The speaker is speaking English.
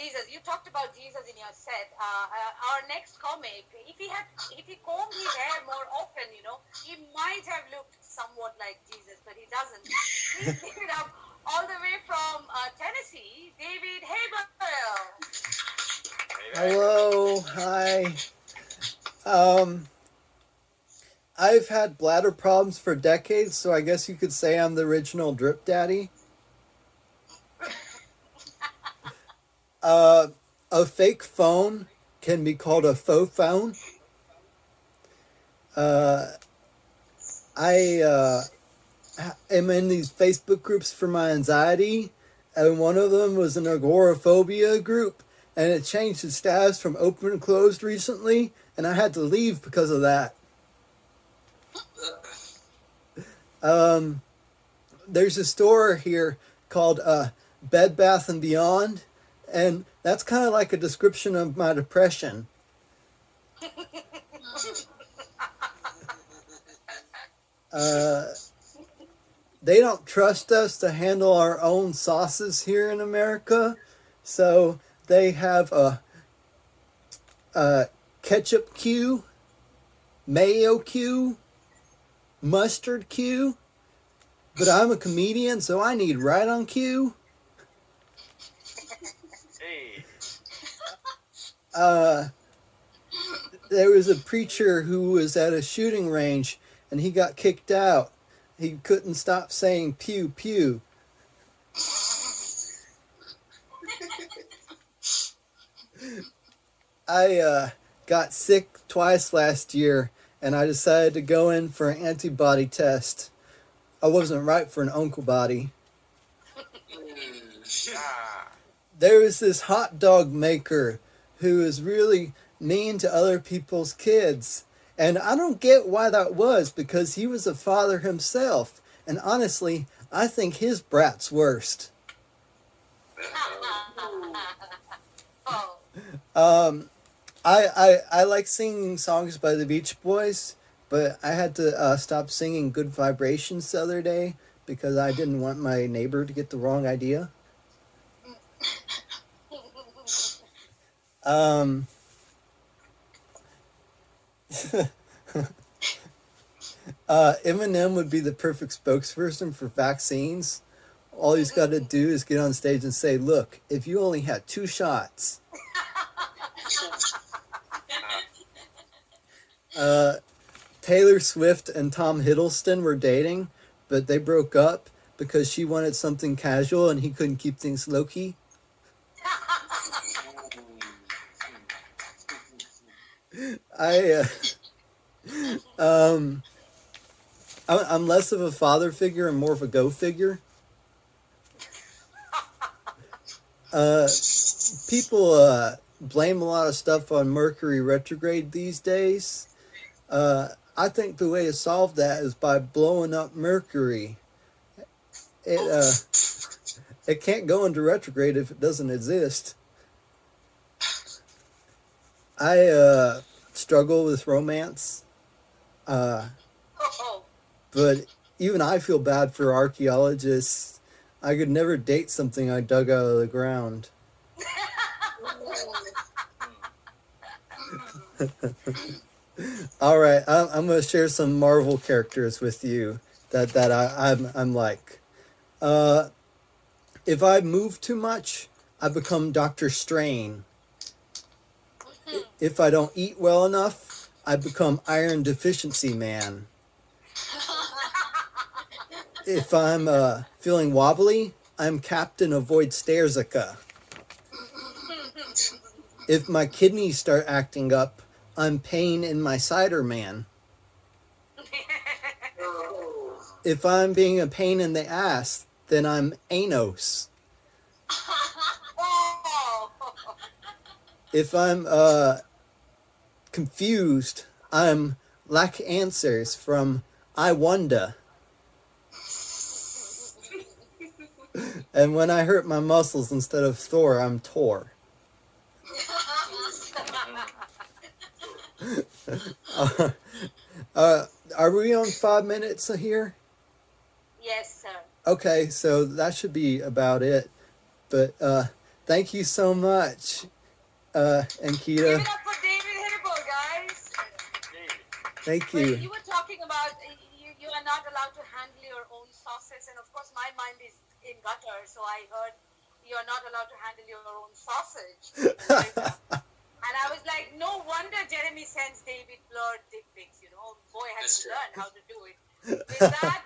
Jesus. You talked about Jesus in your set. Our next comic, if he combed his hair more often, he might have looked somewhat like Jesus, but he doesn't. Please give it up all the way from Tennessee, David Haber. Hello, hi. I've had bladder problems for decades, so I guess you could say I'm the original drip daddy. A fake phone can be called a faux phone. I am in these Facebook groups for my anxiety, and one of them was an agoraphobia group, and it changed its status from open to closed recently, and I had to leave because of that. There's a store here called Bed Bath and Beyond, and that's kind of like a description of my depression. They don't trust us to handle our own sauces here in America, so they have a ketchup queue, mayo queue, mustard queue, but I'm a comedian, so I need right on cue. Hey. There was a preacher who was at a shooting range, and he got kicked out. He couldn't stop saying pew pew. I got sick twice last year, and I decided to go in for an antibody test. I wasn't right for an uncle body. There was this hot dog maker who is really mean to other people's kids. And I don't get why that was, because he was a father himself. And honestly, I think his brat's worst. I like singing songs by the Beach Boys, but I had to stop singing Good Vibrations the other day because I didn't want my neighbor to get the wrong idea. Eminem would be the perfect spokesperson for vaccines. All he's got to do is get on stage and say, look, if you only had 2 shots. Taylor Swift and Tom Hiddleston were dating, but they broke up because she wanted something casual and he couldn't keep things low-key. I'm less of a father figure and more of a go figure. People blame a lot of stuff on Mercury retrograde these days. I think the way to solve that is by blowing up Mercury. It can't go into retrograde if it doesn't exist. I struggle with romance. But even I feel bad for archaeologists. I could never date something I dug out of the ground. All right, I'm going to share some Marvel characters with you that I'm like. If I move too much, I become Dr. Strain. If I don't eat well enough, I become Iron Deficiency Man. If I'm feeling wobbly, I'm Captain Avoid Stairsica. If my kidneys start acting up, I'm Pain in my Cider Man. If I'm being a pain in the ass, then I'm Anos. If I'm confused, I'm Lack Answers from I Wonder. And when I hurt my muscles instead of Thor, I'm Tor. Are we on 5 minutes here? Yes, sir. Okay, so that should be about it. But Thank you so much, Give Ankita. it up for David Hannibal, guys. Thank Well, you. you were talking about you are not allowed to handle your own sauces, and of course, my mind is in gutter, so I heard you are not allowed to handle your own sausage in Florida. And I was like, no wonder Jeremy sends David Blur dick pics. You know, boy has to learn how to do it. With that,